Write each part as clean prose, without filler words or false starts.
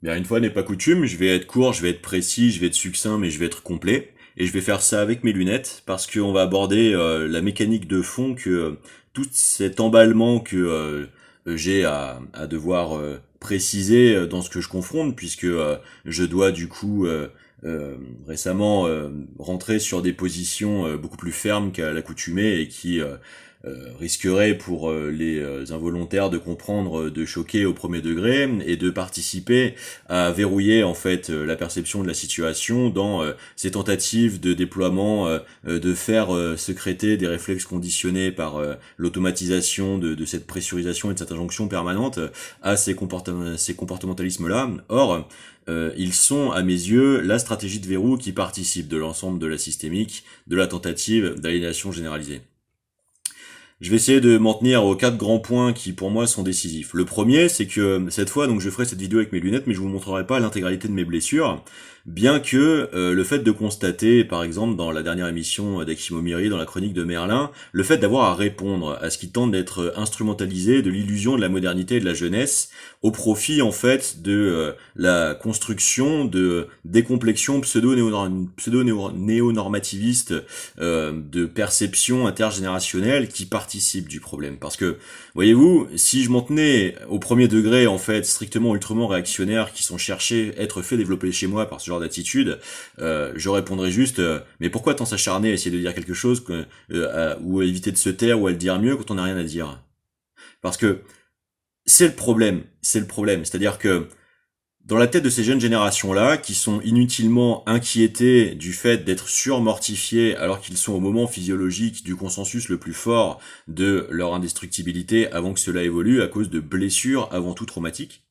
Bien, une fois n'est pas coutume, je vais être court, je vais être précis, je vais être succinct, mais je vais être complet. Et je vais faire ça avec mes lunettes, parce qu'on va aborder la mécanique de fond que tout cet emballement que j'ai à devoir préciser dans ce que je confronte, puisque je dois du coup récemment rentrer sur des positions beaucoup plus fermes qu'à l'accoutumée et qui risquerait pour les involontaires de comprendre, de choquer au premier degré et de participer à verrouiller en fait la perception de la situation dans ces tentatives de déploiement, de faire sécréter des réflexes conditionnés par l'automatisation de cette pressurisation et de cette injonction permanente à ces comportementalismes-là. Or, ils sont, à mes yeux, la stratégie de verrou qui participe de l'ensemble de la systémique, de la tentative d'aliénation généralisée. Je vais essayer de m'en tenir aux 4 grands points qui pour moi sont décisifs. Le premier, c'est que cette fois, donc je ferai cette vidéo avec mes lunettes, mais je vous montrerai pas l'intégralité de mes blessures, bien que le fait de constater, par exemple dans la dernière émission d'Akimomiri, dans la chronique de Merlin, le fait d'avoir à répondre à ce qui tente d'être instrumentalisé de l'illusion de la modernité et de la jeunesse, au profit en fait de la construction de décomplexion pseudo-néo-normativiste de perception intergénérationnelle qui participe du problème. Parce que, voyez-vous, si je m'en tenais au premier degré, en fait, strictement ultrament réactionnaires qui sont cherchés, être faits développer chez moi par ce genre d'attitude, je répondrais juste, mais pourquoi tant s'acharner à essayer de dire quelque chose ou à éviter de se taire ou à le dire mieux quand on n'a rien à dire? Parce que c'est le problème. C'est-à-dire que dans la tête de ces jeunes générations-là, qui sont inutilement inquiétés du fait d'être surmortifiés alors qu'ils sont au moment physiologique du consensus le plus fort de leur indestructibilité avant que cela évolue à cause de blessures avant tout traumatiques,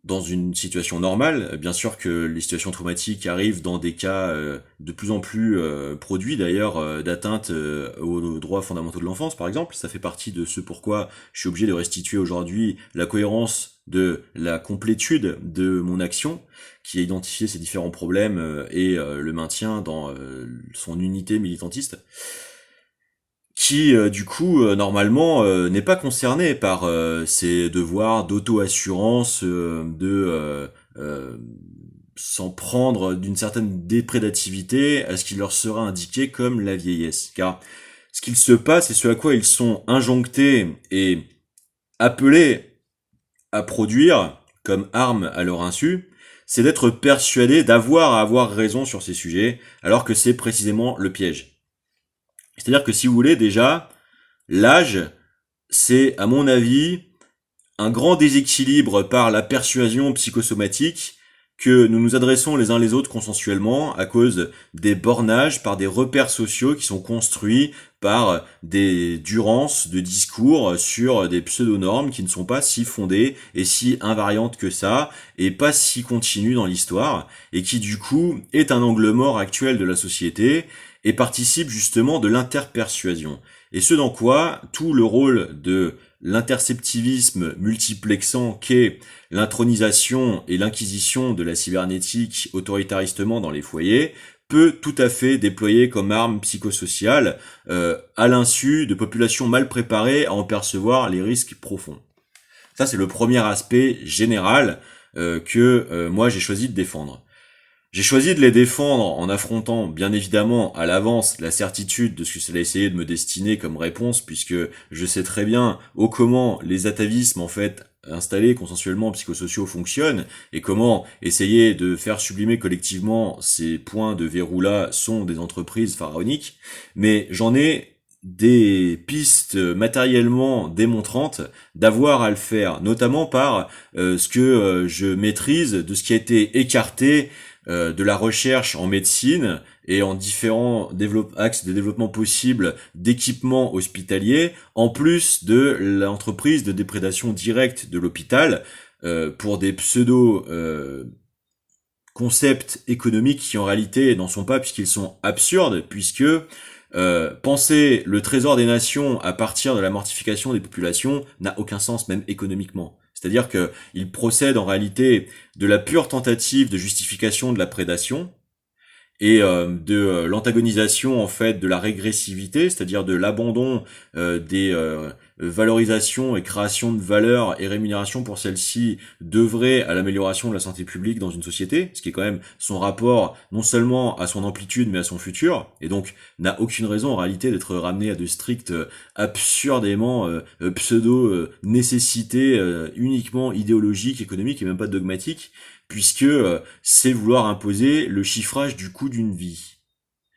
dans une situation normale, bien sûr que les situations traumatiques arrivent dans des cas de plus en plus produits d'ailleurs d'atteinte aux droits fondamentaux de l'enfance par exemple. Ça fait partie de ce pourquoi je suis obligé de restituer aujourd'hui la cohérence de la complétude de mon action qui a identifié ces différents problèmes et le maintien dans son unité militantiste qui du coup normalement n'est pas concerné par ces devoirs d'auto-assurance, s'en prendre d'une certaine déprédativité à ce qui leur sera indiqué comme la vieillesse. Car ce qu'il se passe et ce à quoi ils sont injonctés et appelés à produire comme arme à leur insu, c'est d'être persuadés d'avoir à avoir raison sur ces sujets, alors que c'est précisément le piège. C'est-à-dire que si vous voulez déjà, l'âge, c'est à mon avis un grand déséquilibre par la persuasion psychosomatique que nous nous adressons les uns les autres consensuellement à cause des bornages par des repères sociaux qui sont construits par des durances de discours sur des pseudo-normes qui ne sont pas si fondées et si invariantes que ça, et pas si continues dans l'histoire, et qui du coup est un angle mort actuel de la société, et participe justement de l'interpersuasion. Et ce dans quoi tout le rôle de l'interceptivisme multiplexant qu'est l'intronisation et l'inquisition de la cybernétique autoritaristement dans les foyers peut tout à fait déployer comme arme psychosociale à l'insu de populations mal préparées à en percevoir les risques profonds. Ça, c'est le premier aspect général que moi j'ai choisi de défendre. J'ai choisi de les défendre en affrontant bien évidemment à l'avance la certitude de ce que cela essayait de me destiner comme réponse, puisque je sais très bien comment les atavismes en fait installés consensuellement psychosociaux fonctionnent et comment essayer de faire sublimer collectivement ces points de verrou-là sont des entreprises pharaoniques, mais j'en ai des pistes matériellement démontrantes d'avoir à le faire, notamment par ce que je maîtrise de ce qui a été écarté de la recherche en médecine et en différents axes de développement possibles d'équipements hospitaliers, en plus de l'entreprise de déprédation directe de l'hôpital pour des pseudo concepts économiques qui en réalité n'en sont pas puisqu'ils sont absurdes, puisque penser le trésor des nations à partir de la mortification des populations n'a aucun sens même économiquement. C'est-à-dire que il procède en réalité de la pure tentative de justification de la prédation et de l'antagonisation en fait de la régressivité, c'est-à-dire de l'abandon des valorisation et création de valeur et rémunération pour celle-ci d'œuvrer à l'amélioration de la santé publique dans une société, ce qui est quand même son rapport non seulement à son amplitude mais à son futur, et donc n'a aucune raison en réalité d'être ramené à de strictes, absurdément pseudo-nécessités uniquement idéologiques, économiques et même pas dogmatiques, puisque c'est vouloir imposer le chiffrage du coût d'une vie.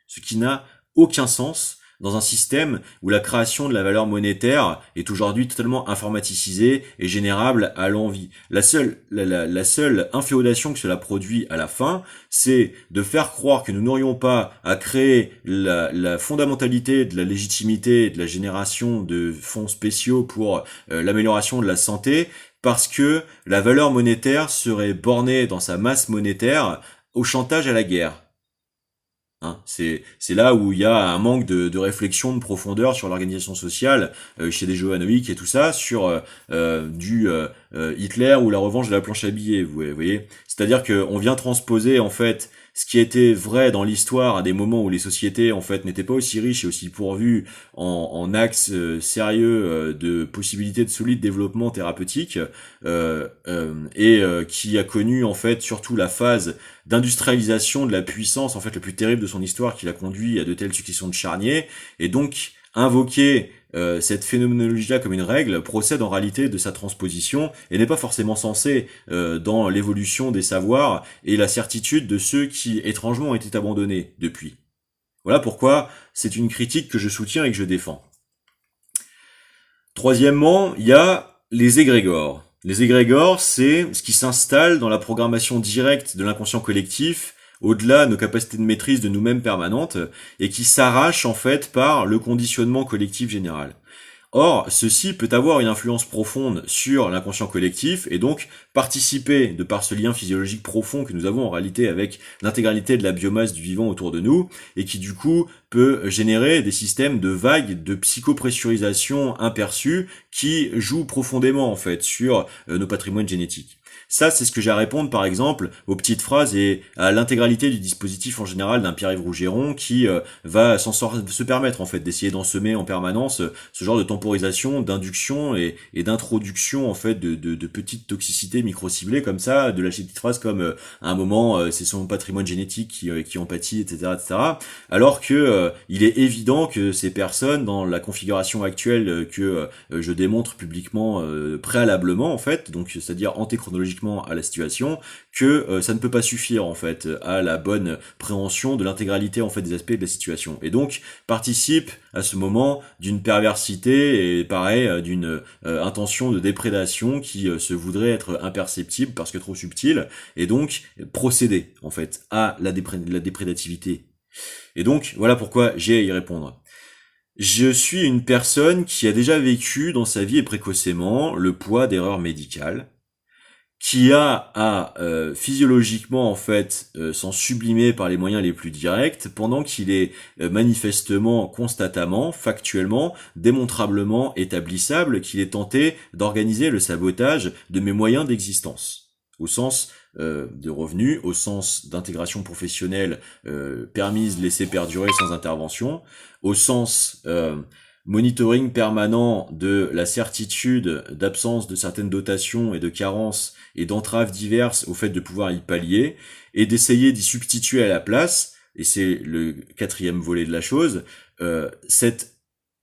Ce qui n'a aucun sens dans un système où la création de la valeur monétaire est aujourd'hui totalement informaticisée et générable à l'envi. La seule inféodation que cela produit à la fin, c'est de faire croire que nous n'aurions pas à créer la fondamentalité de la légitimité et de la génération de fonds spéciaux pour l'amélioration de la santé, parce que la valeur monétaire serait bornée dans sa masse monétaire au chantage à la guerre. Hein, c'est là où il y a un manque de réflexion, de profondeur sur l'organisation sociale chez des Johannoïques et tout ça, sur du Hitler ou la revanche de la planche à billets, vous voyez. C'est-à-dire qu'on vient transposer en fait ce qui était vrai dans l'histoire à des moments où les sociétés en fait n'étaient pas aussi riches et aussi pourvues en axes sérieux de possibilités de solide développement thérapeutique qui a connu en fait surtout la phase d'industrialisation de la puissance en fait le plus terrible de son histoire qui l'a conduit à de telles successions de charniers, et donc invoquer cette phénoménologie-là comme une règle procède en réalité de sa transposition et n'est pas forcément censé dans l'évolution des savoirs et la certitude de ceux qui étrangement ont été abandonnés depuis. Voilà pourquoi c'est une critique que je soutiens et que je défends. Troisièmement, il y a les égrégores. Les égrégores, c'est ce qui s'installe dans la programmation directe de l'inconscient collectif, au-delà de nos capacités de maîtrise de nous-mêmes permanentes, et qui s'arrache en fait par le conditionnement collectif général. Or, ceci peut avoir une influence profonde sur l'inconscient collectif et donc participer, de par ce lien physiologique profond que nous avons en réalité avec l'intégralité de la biomasse du vivant autour de nous, et qui du coup peut générer des systèmes de vagues de psychopressurisation imperçues qui jouent profondément en fait sur nos patrimoines génétiques. Ça, c'est ce que j'ai à répondre, par exemple, aux petites phrases et à l'intégralité du dispositif en général d'un Pierre-Yves Rougeron qui va se permettre, en fait, d'essayer d'ensemer en permanence ce genre de temporisation, d'induction et d'introduction, en fait, de petites toxicités micro-ciblées comme ça, de lâcher des petites phrases comme à un moment, c'est son patrimoine génétique qui en pâtit, etc., etc. Alors que il est évident que ces personnes, dans la configuration actuelle que je démontre publiquement préalablement, en fait, donc c'est-à-dire antéchronologiquement à la situation, que ça ne peut pas suffire en fait à la bonne préhension de l'intégralité en fait des aspects de la situation, et donc participe à ce moment d'une perversité et pareil d'une intention de déprédation qui se voudrait être imperceptible parce que trop subtile, et donc procéder en fait à la déprédativité. Et donc voilà pourquoi j'ai à y répondre. Je suis une personne qui a déjà vécu dans sa vie et précocement le poids d'erreurs médicales, qui a à physiologiquement en fait s'en sublimer par les moyens les plus directs, pendant qu'il est manifestement, constatamment, factuellement, démontrablement établissable qu'il est tenté d'organiser le sabotage de mes moyens d'existence, au sens de revenus, au sens d'intégration professionnelle permise, laissée perdurer sans intervention, au sens monitoring permanent de la certitude d'absence de certaines dotations et de carences et d'entraves diverses au fait de pouvoir y pallier, et d'essayer d'y substituer à la place, et c'est le quatrième volet de la chose, cette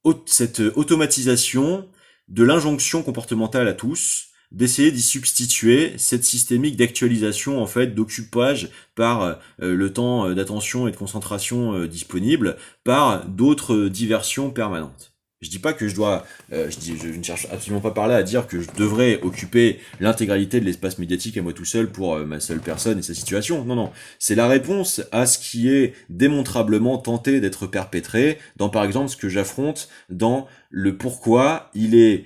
automatisation de l'injonction comportementale à tous, d'essayer d'y substituer cette systémique d'actualisation en fait, d'occupage par le temps d'attention et de concentration disponible, par d'autres diversions permanentes. Je dis pas que je ne cherche absolument pas par là à dire que je devrais occuper l'intégralité de l'espace médiatique à moi tout seul pour ma seule personne et sa situation. Non, non. C'est la réponse à ce qui est démontrablement tenté d'être perpétré dans, par exemple, ce que j'affronte dans le pourquoi il est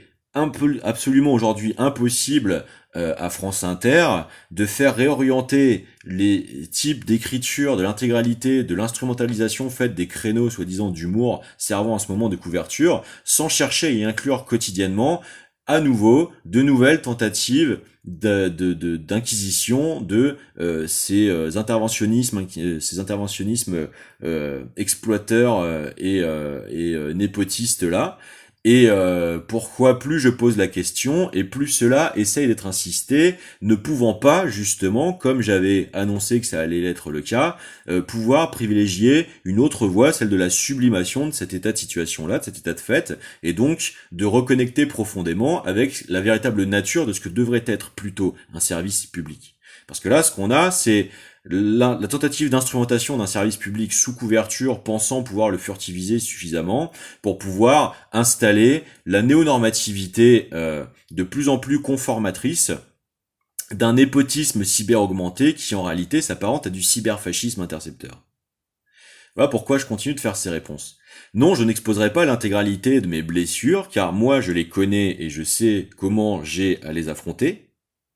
absolument aujourd'hui impossible à France Inter de faire réorienter les types d'écriture de l'intégralité de l'instrumentalisation faite des créneaux soi-disant d'humour servant à ce moment de couverture, sans chercher à y inclure quotidiennement à nouveau de nouvelles tentatives d'inquisition de ces interventionnismes exploiteurs et népotistes là, Et pourquoi plus je pose la question, et plus cela essaye d'être insisté, ne pouvant pas, justement, comme j'avais annoncé que ça allait être le cas, pouvoir privilégier une autre voie, celle de la sublimation de cet état de situation-là, de cet état de fait, et donc de reconnecter profondément avec la véritable nature de ce que devrait être plutôt un service public. Parce que là, ce qu'on a, c'est la tentative d'instrumentation d'un service public sous couverture, pensant pouvoir le furtiviser suffisamment pour pouvoir installer la néonormativité de plus en plus conformatrice d'un népotisme cyber-augmenté qui en réalité s'apparente à du cyberfascisme intercepteur. Voilà pourquoi je continue de faire ces réponses. Non, je n'exposerai pas l'intégralité de mes blessures, car moi je les connais et je sais comment j'ai à les affronter.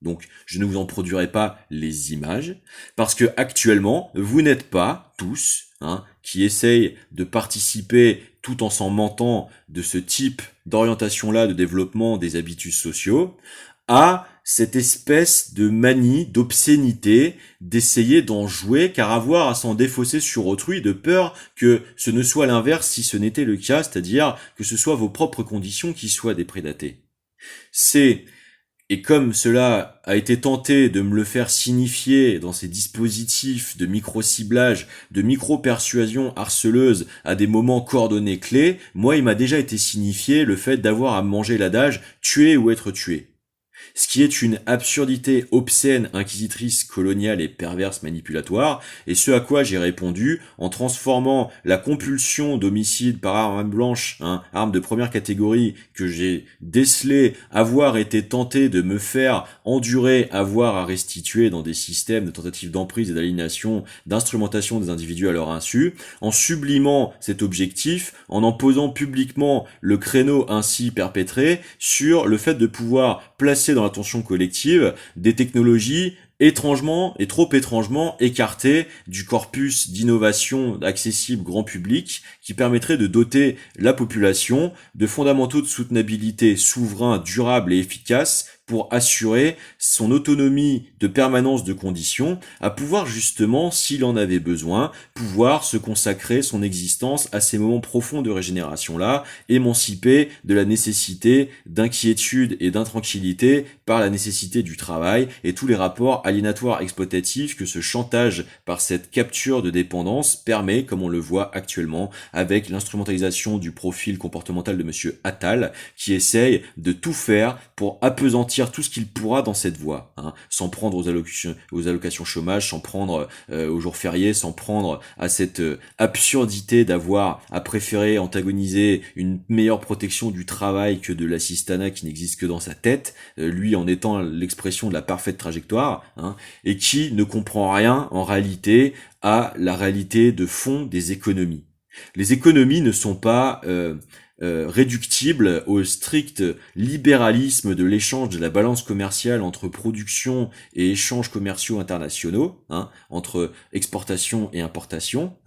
Donc, je ne vous en produirai pas les images, parce que actuellement, vous n'êtes pas tous, qui essayent de participer tout en s'en mentant de ce type d'orientation-là de développement des habitus sociaux, à cette espèce de manie, d'obscénité, d'essayer d'en jouer, car avoir à s'en défausser sur autrui, de peur que ce ne soit l'inverse si ce n'était le cas, c'est-à-dire que ce soit vos propres conditions qui soient déprédatées. Et comme cela a été tenté de me le faire signifier dans ces dispositifs de micro-ciblage, de micro-persuasion harceleuse à des moments coordonnés clés, moi il m'a déjà été signifié le fait d'avoir à manger l'adage « tuer ou être tué ». Ce qui est une absurdité obscène, inquisitrice, coloniale et perverse manipulatoire, et ce à quoi j'ai répondu en transformant la compulsion d'homicide par arme blanche, arme de première catégorie, que j'ai décelé avoir été tenté de me faire endurer, avoir à restituer dans des systèmes de tentatives d'emprise et d'aliénation, d'instrumentation des individus à leur insu, en sublimant cet objectif, en posant publiquement le créneau ainsi perpétré sur le fait de pouvoir placer dans l'attention collective des technologies étrangement et trop étrangement écartées du corpus d'innovation accessible grand public qui permettrait de doter la population de fondamentaux de soutenabilité souverains, durables et efficaces pour assurer son autonomie de permanence de conditions, à pouvoir justement, s'il en avait besoin, pouvoir se consacrer son existence à ces moments profonds de régénération-là, émancipé de la nécessité d'inquiétude et d'intranquillité par la nécessité du travail et tous les rapports aliénatoires exploitatifs que ce chantage par cette capture de dépendance permet, comme on le voit actuellement, avec l'instrumentalisation du profil comportemental de monsieur Attal, qui essaye de tout faire pour appesantir tout ce qu'il pourra dans cette voie, sans prendre aux allocations chômage, sans prendre aux jours fériés, sans prendre à cette absurdité d'avoir à préférer antagoniser une meilleure protection du travail que de l'assistanat qui n'existe que dans sa tête, lui en étant l'expression de la parfaite trajectoire, et qui ne comprend rien en réalité à la réalité de fond des économies. Les économies ne sont pas réductible au strict libéralisme de l'échange de la balance commerciale entre production et échanges commerciaux internationaux, entre exportation et importation,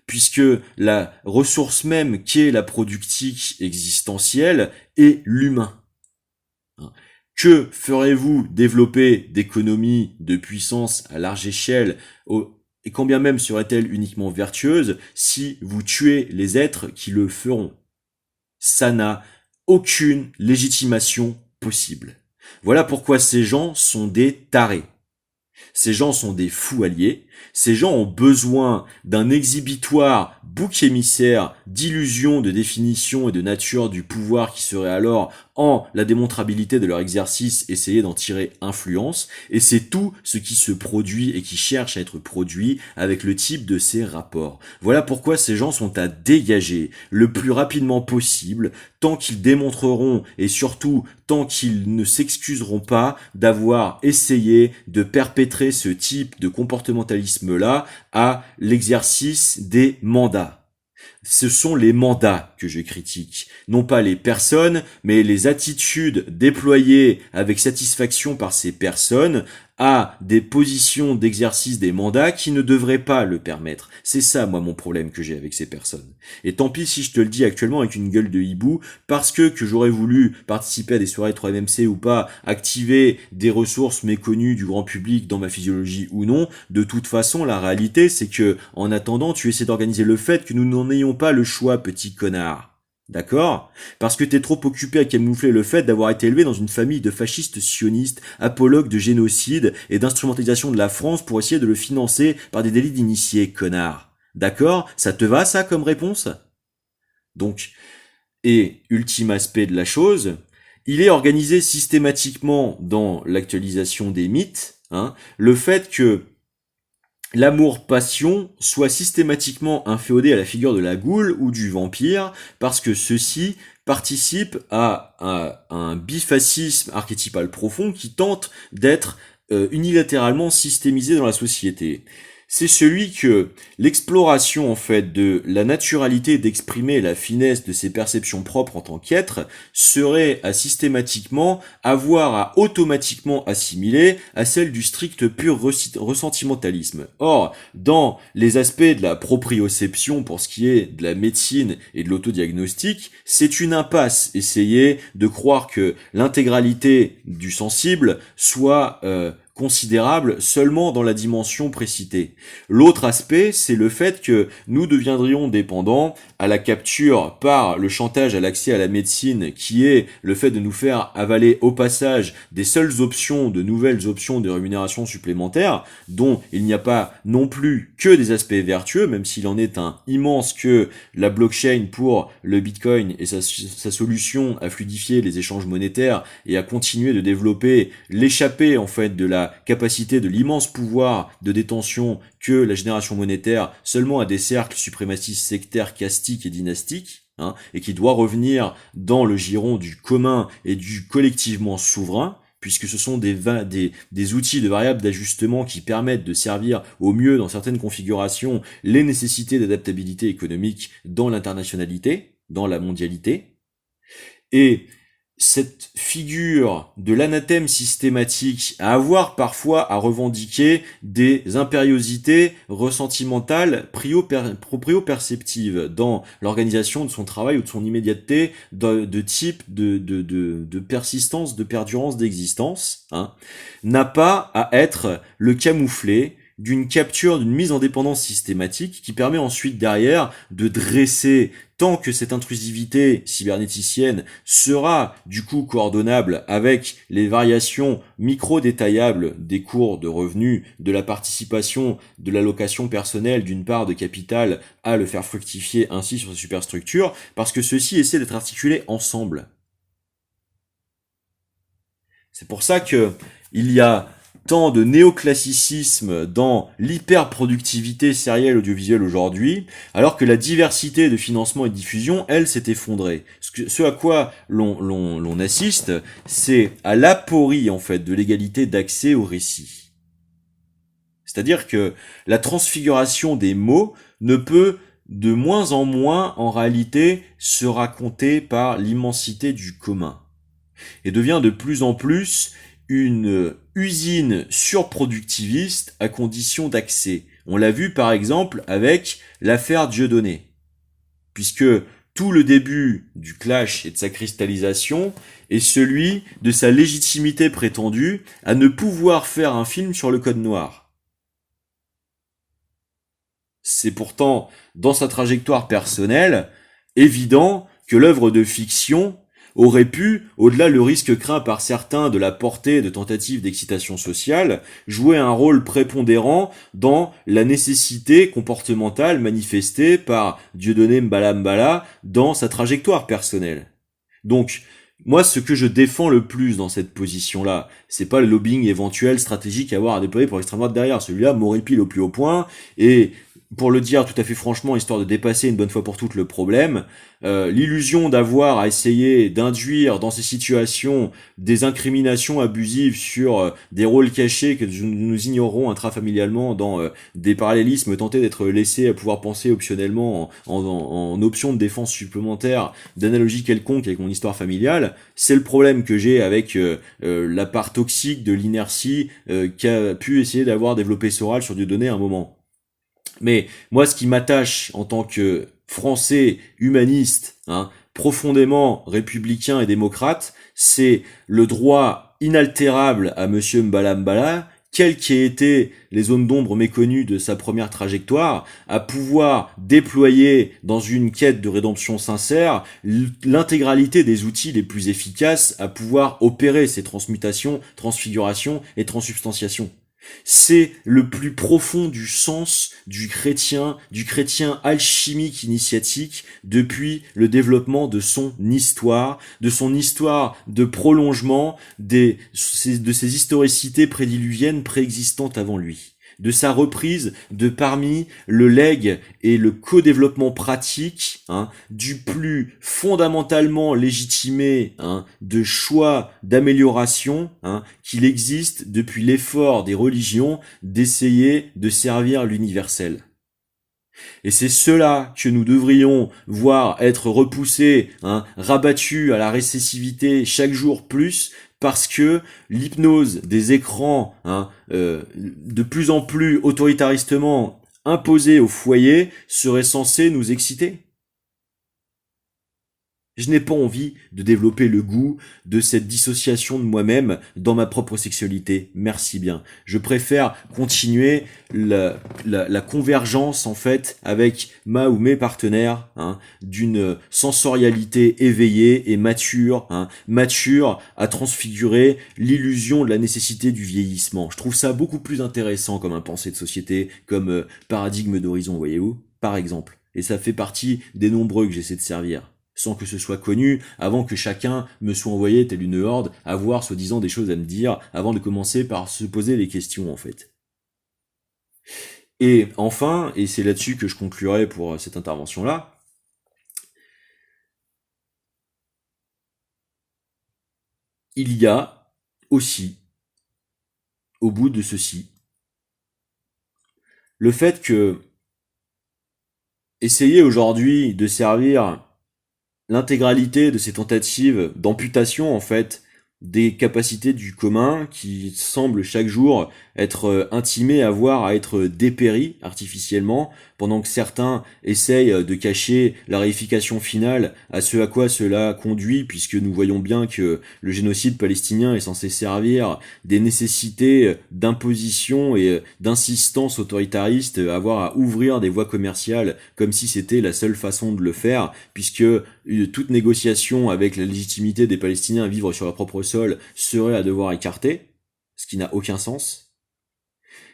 puisque la ressource même qu'est la productique existentielle est l'humain. Que ferez-vous développer d'économies de puissance à large échelle et quand bien même serait-elle uniquement vertueuse si vous tuez les êtres qui le feront? Ça n'a aucune légitimation possible. Voilà pourquoi ces gens sont des tarés. Ces gens sont des fous alliés. Ces gens ont besoin d'un exhibitoire bouc émissaire d'illusions de définition et de nature du pouvoir qui serait alors, en la démontrabilité de leur exercice, essayer d'en tirer influence. Et c'est tout ce qui se produit et qui cherche à être produit avec le type de ces rapports. Voilà pourquoi ces gens sont à dégager le plus rapidement possible, tant qu'ils démontreront et surtout tant qu'ils ne s'excuseront pas d'avoir essayé de perpétrer ce type de comportementalisme-là à l'exercice des mandats. Ce sont les mandats que je critique, non pas les personnes, mais les attitudes déployées avec satisfaction par ces personnes à des positions d'exercice des mandats qui ne devraient pas le permettre. C'est ça, moi, mon problème que j'ai avec ces personnes. Et tant pis si je te le dis actuellement avec une gueule de hibou, parce que j'aurais voulu participer à des soirées 3MMC ou pas, activer des ressources méconnues du grand public dans ma physiologie ou non, de toute façon, la réalité, c'est que, en attendant, tu essaies d'organiser le fait que nous n'en ayons pas le choix, petit connard. D'accord? Parce que t'es trop occupé à camoufler le fait d'avoir été élevé dans une famille de fascistes sionistes, apologues de génocide et d'instrumentalisation de la France pour essayer de le financer par des délits d'initiés, connard. D'accord? Ça te va, ça, comme réponse? Donc, et ultime aspect de la chose, il est organisé systématiquement dans l'actualisation des mythes, hein, le fait que l'amour-passion soit systématiquement inféodé à la figure de la goule ou du vampire, parce que ceci participe à un bifascisme archétypal profond qui tente d'être unilatéralement systémisé dans la société. C'est celui que l'exploration en fait de la naturalité d'exprimer la finesse de ses perceptions propres en tant qu'être serait à systématiquement avoir à automatiquement assimiler à celle du strict pur ressentimentalisme. Or, dans les aspects de la proprioception pour ce qui est de la médecine et de l'autodiagnostic, c'est une impasse essayer de croire que l'intégralité du sensible soit considérable seulement dans la dimension précitée. L'autre aspect, c'est le fait que nous deviendrions dépendants à la capture par le chantage à l'accès à la médecine, qui est le fait de nous faire avaler au passage des seules options, de nouvelles options de rémunération supplémentaires, dont il n'y a pas non plus que des aspects vertueux, même s'il en est un immense que la blockchain pour le Bitcoin et sa solution à fluidifier les échanges monétaires et à continuer de développer l'échappée en fait de la capacité de l'immense pouvoir de détention que la génération monétaire seulement à des cercles suprémacistes sectaires, castiques et dynastiques, hein, et qui doit revenir dans le giron du commun et du collectivement souverain, puisque ce sont des outils de variables d'ajustement qui permettent de servir au mieux dans certaines configurations les nécessités d'adaptabilité économique dans l'internationalité, dans la mondialité. Et cette figure de l'anathème systématique à avoir parfois à revendiquer des impériosités ressentimentales proprio-perceptives dans l'organisation de son travail ou de son immédiateté de type de persistance, de perdurance d'existence, hein, n'a pas à être le camouflet d'une capture, d'une mise en dépendance systématique qui permet ensuite derrière de dresser, tant que cette intrusivité cybernéticienne sera du coup coordonnable avec les variations micro-détaillables des cours de revenus, de la participation, de l'allocation personnelle d'une part de capital à le faire fructifier ainsi sur sa superstructure, parce que ceci essaie d'être articulé ensemble. C'est pour ça que il y a tant de néoclassicisme dans l'hyperproductivité sérielle audiovisuelle aujourd'hui, alors que la diversité de financement et de diffusion, elle, s'est effondrée. Ce à quoi l'on assiste, c'est à l'aporie, en fait, de l'égalité d'accès au récit. C'est-à-dire que la transfiguration des mots ne peut de moins en moins, en réalité, se raconter par l'immensité du commun. Et devient de plus en plus une usine surproductiviste à condition d'accès. On l'a vu par exemple avec l'affaire Dieudonné, puisque tout le début du clash et de sa cristallisation est celui de sa légitimité prétendue à ne pouvoir faire un film sur le code noir. C'est pourtant, dans sa trajectoire personnelle, évident que l'œuvre de fiction aurait pu, au-delà le risque craint par certains de la portée de tentatives d'excitation sociale, jouer un rôle prépondérant dans la nécessité comportementale manifestée par Dieudonné Mbala Mbala dans sa trajectoire personnelle. Donc, moi, ce que je défends le plus dans cette position-là, c'est pas le lobbying éventuel stratégique à avoir à déployer pour l'extrême droite derrière. Celui-là m'horripile au plus haut point, et pour le dire tout à fait franchement, histoire de dépasser une bonne fois pour toutes le problème, l'illusion d'avoir à essayer d'induire dans ces situations des incriminations abusives sur des rôles cachés que nous ignorons intrafamilialement dans des parallélismes tentés d'être laissés à pouvoir penser optionnellement en option de défense supplémentaire d'analogie quelconque avec mon histoire familiale, c'est le problème que j'ai avec la part toxique de l'inertie qu'a pu essayer d'avoir développé Soral sur Dieudonné à un moment. Mais moi, ce qui m'attache en tant que Français humaniste, hein, profondément républicain et démocrate, c'est le droit inaltérable à Monsieur Mbala Mbala quelles qu'aient été les zones d'ombre méconnues de sa première trajectoire, à pouvoir déployer dans une quête de rédemption sincère l'intégralité des outils les plus efficaces à pouvoir opérer ces transmutations, transfigurations et transsubstantiations. C'est le plus profond du sens du chrétien alchimique initiatique depuis le développement de son histoire de prolongement de ses historicités prédiluviennes préexistantes avant lui, de sa reprise de parmi le legs et le co-développement pratique du plus fondamentalement légitimé de choix d'amélioration qu'il existe depuis l'effort des religions d'essayer de servir l'universel. Et c'est cela que nous devrions voir être repoussé, rabattu à la récessivité chaque jour plus, parce que l'hypnose des écrans, de plus en plus autoritaristement imposée au foyer, serait censée nous exciter. Je n'ai pas envie de développer le goût de cette dissociation de moi-même dans ma propre sexualité. Merci bien. Je préfère continuer la convergence, en fait, avec ma ou mes partenaires, d'une sensorialité éveillée et mature, mature à transfigurer l'illusion de la nécessité du vieillissement. Je trouve ça beaucoup plus intéressant comme un pensée de société, comme paradigme d'horizon, voyez-vous, par exemple. Et ça fait partie des nombreux que j'essaie de servir, sans que ce soit connu, avant que chacun me soit envoyé tel une horde, avoir soi-disant des choses à me dire, avant de commencer par se poser les questions, en fait. Et enfin, et c'est là-dessus que je conclurai pour cette intervention-là, il y a aussi, au bout de ceci, le fait que essayer aujourd'hui de servir l'intégralité de ces tentatives d'amputation, en fait, des capacités du commun qui semblent chaque jour être intimées à être dépéries artificiellement, pendant que certains essayent de cacher la réification finale à ce à quoi cela conduit, puisque nous voyons bien que le génocide palestinien est censé servir des nécessités d'imposition et d'insistance autoritariste, à ouvrir des voies commerciales comme si c'était la seule façon de le faire, puisque toute négociation avec la légitimité des Palestiniens à vivre sur leur propre sol serait à devoir écarter, ce qui n'a aucun sens.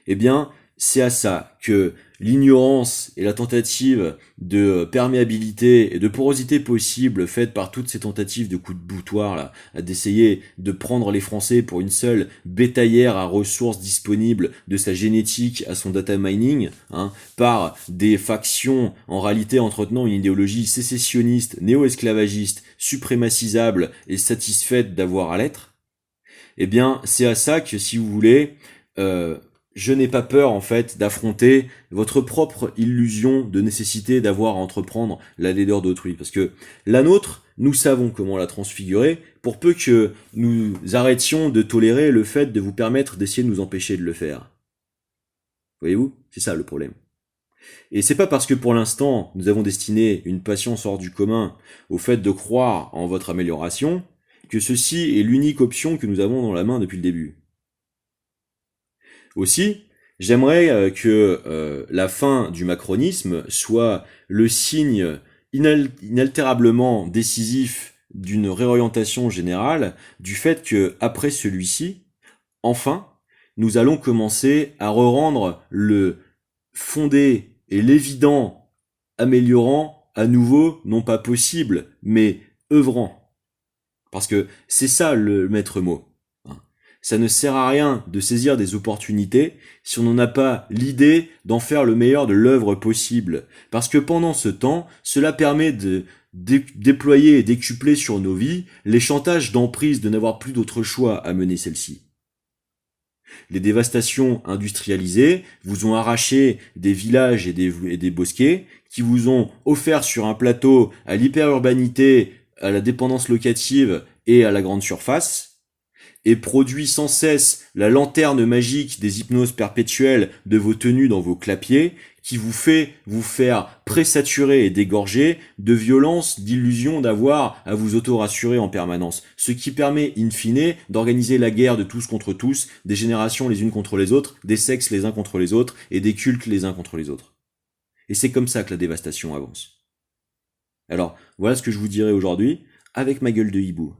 Eh bien, c'est à ça que l'ignorance et la tentative de perméabilité et de porosité possible faite par toutes ces tentatives de coups de boutoir là, d'essayer de prendre les Français pour une seule bétaillère à ressources disponibles de sa génétique à son data mining, par des factions en réalité entretenant une idéologie sécessionniste, néo-esclavagiste, suprémacisable et satisfaite d'avoir à l'être. Eh bien, c'est à ça que, si vous voulez, je n'ai pas peur, en fait, d'affronter votre propre illusion de nécessité d'avoir à entreprendre la laideur d'autrui. Parce que la nôtre, nous savons comment la transfigurer, pour peu que nous arrêtions de tolérer le fait de vous permettre d'essayer de nous empêcher de le faire. Voyez-vous? C'est ça le problème. Et c'est pas parce que pour l'instant, nous avons destiné une patience hors du commun au fait de croire en votre amélioration, que ceci est l'unique option que nous avons dans la main depuis le début. Aussi, j'aimerais que la fin du macronisme soit le signe inaltérablement décisif d'une réorientation générale, du fait que, après celui-ci, enfin, nous allons commencer à re-rendre le fondé et l'évident améliorant à nouveau, non pas possible, mais œuvrant. Parce que c'est ça le maître mot. Ça ne sert à rien de saisir des opportunités si on n'en a pas l'idée d'en faire le meilleur de l'œuvre possible. Parce que pendant ce temps, cela permet de déployer et décupler sur nos vies les chantages d'emprise de n'avoir plus d'autre choix à mener celle-ci. Les dévastations industrialisées vous ont arraché des villages et des bosquets qui vous ont offert sur un plateau à l'hyperurbanité, à la dépendance locative et à la grande surface, et produit sans cesse la lanterne magique des hypnoses perpétuelles de vos tenues dans vos clapiers, qui vous fait vous faire présaturer et dégorger de violences, d'illusions d'avoir à vous auto-rassurer en permanence. Ce qui permet, in fine, d'organiser la guerre de tous contre tous, des générations les unes contre les autres, des sexes les uns contre les autres, et des cultes les uns contre les autres. Et c'est comme ça que la dévastation avance. Alors, voilà ce que je vous dirai aujourd'hui, avec ma gueule de hibou.